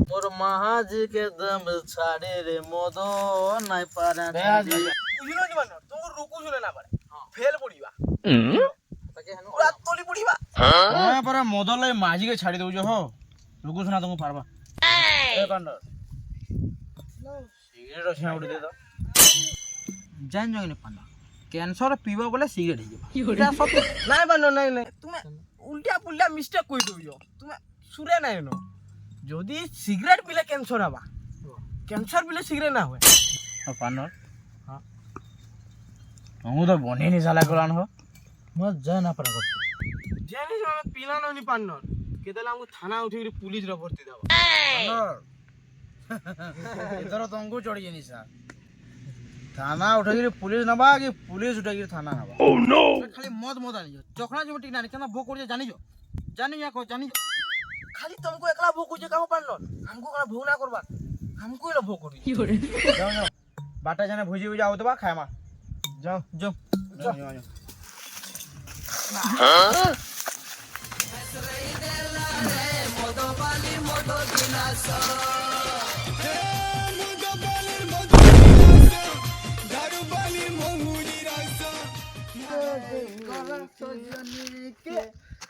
মোর মাহাজি কে দম ছাড়ে রে মদ নাই পারে বুঝিলো নি মানে তোর রুকু শুনে না পারে ফেল পড়িবা পুরা তলি পড়িবা ତମେ ପରା ମଦ ଲାଗି ମାଝିକେ ଛାଡି ଦଉଛ ହୋ ଲୁକୁ ସୁନା ତମକୁ ପାରବା ଏ ପାଣ୍ଡ ସିଗରେଟ ଅଛି ନା ଗୋଟେ ଦେ ତ জান জানি পান্না ক্যান্সার পিবা বলে সিগারেট হয়ে যাবে এটা সত্য নাই বানো নাই নাই তুমি উল্টা পুল্টা মিস্টেক কই দইছো তুমি সুরে নাই ন যদি সিগারেট পিলে ক্যান্সার হবা ক্যান্সার পিলে সিগারেট না হয় ପାଣ୍ଡ ହଁ ତମକୁ ତ ବନେଇ ନି ସାଲା କଲାନ ହୋ মোর যায় না পারা জানিস আমি পিলা ননি পান্ন কেদালে আমাকে থানা উঠে পুলিশ রে ভর্তি দেব ଏଥର ତମକୁ ଚଢି ଜିନି ସାର୍ ଥାନା ଉଠେଇକିରି ପୁଲିସ ନବା କି ପୁଲିସ ଉଠେଇକିରି ଥାନା ନବା খালি মদ মদ আনিছো চখনা জমি ঠিক না কেন ভোগ করছে জানিছো জানিছো কো জানিছো খালি तुमको একলা ভোগ করছে কাম পান্ন हमको করা ভোগ না করবা हमको লো ভোগ করি ଯାଉ ଯାଉ ବାଟା ଜାନେ ଭୋଜି ଭୋଜି ଆଉଥିବା ଖାଏମା যাও যাও ଯାଉ ଯାଉ ଯାଉ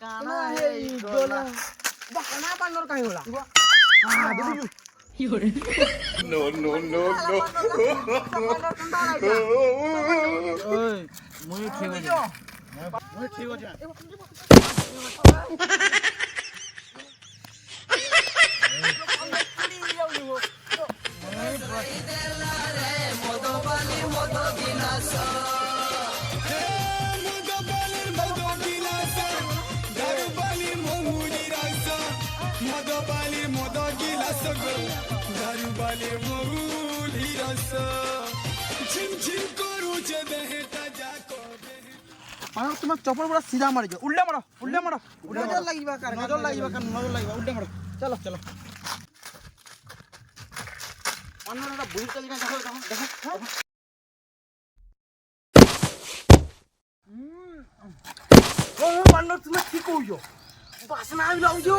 কানা হেই গোলা বা কানা পান্নর কাই গোলা ওই মুই ঠিক আছে মুই ঠিক আছে মানে তোমার চপল পুরা সিধা মারি যাও উল্টা মারো উল্টা মারো নজর লাগিবা কার নজর লাগিবা কান নজর লাগিবা উল্টে মারো চলো চলো অন্যরা বুঝি চলি না দেখো দেখো দেখো ও পান্নো তুমি কি কইছো বাসনা আইলো আউছো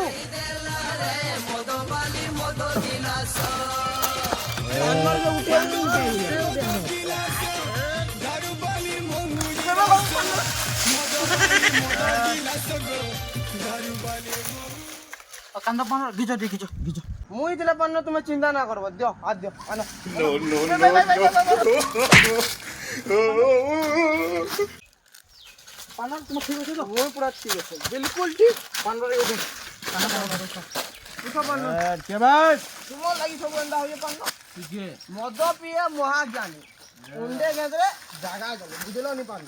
কান্দা পানো গিজো দে গিজো গিজো মুই দিলে পানো তুমি চিন্তা না করবা দিও আর দিও আনো পানো তুমি ঠিক আছে তো মুই পুরা ঠিক আছে বিলকুল ঠিক পানো রে ওঠে কানা পানো উঠো পানো কে ভাই তোমার লাগি সব এন্ডা হইছে পানো ঠিকই মদ পিয়ে মহাজ্ঞানী উন্ডে গেদরে জায়গা গেল বুঝলো নি পানো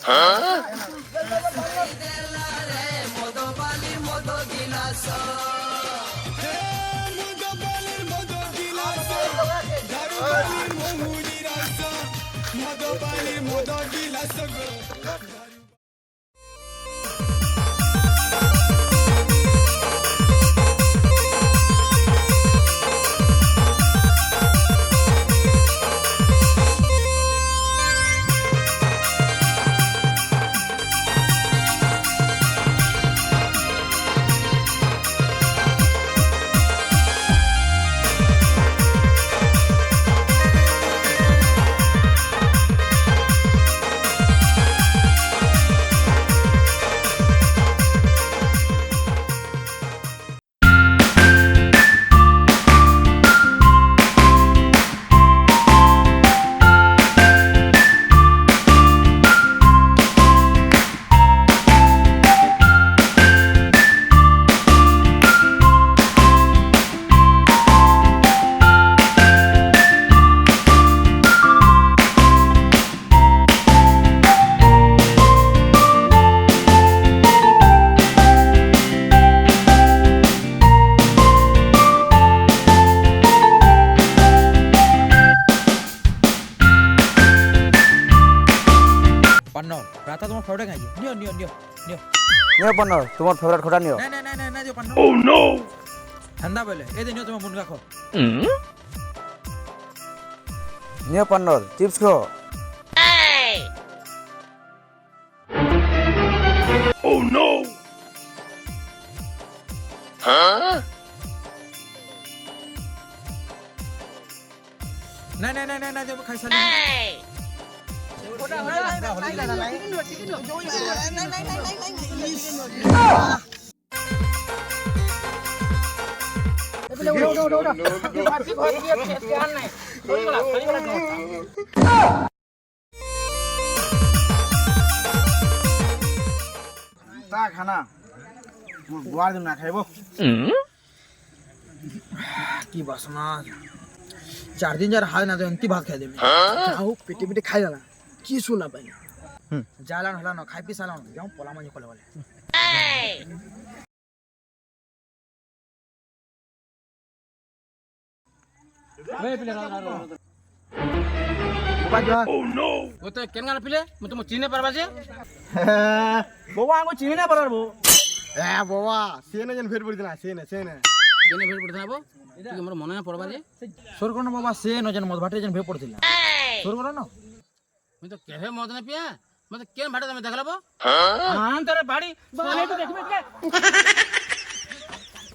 পান্ন রাতা তোমার ফটোটা খাই নিও নিও নিও নিও নিও পান্ড তোমার ফেভারিট খোটা নিও না না না না না দিও পান্ন ও নো ঠান্ডা বলে এই দিন নিও তোমার মন রাখো নিও পান্ড চিপস খো ও নো নাই নাই নাই নাই নাই খাই সারি তা খানা গোয়ার দিন না খাইব কি বাসনা 4 दिन जार हाल ना तो एंती भात खाई देबे आओ पेटे पेटे खाई जाला की सुना पाई जालन हला न खाई पी सालन जाऊ पोला माजी कोले वाले वे पिले ओह नो वो तो केन गाना पिले मैं तुम चिने परबा जे बाबा आंगो चिने ना परबो ए बाबा सेने जन फेर पड़दिना सेने केने भेट पड़थना बो कि मोर मन पड़बा जे सोर कोन बाबा से न जन मद भाटे जन भेट पड़थिला सोर कोन न मैं तो केहे मद न पिया मैं तो केन भाटे તમે देखलबो हां तोरे बाड़ी सोने तो देखबे के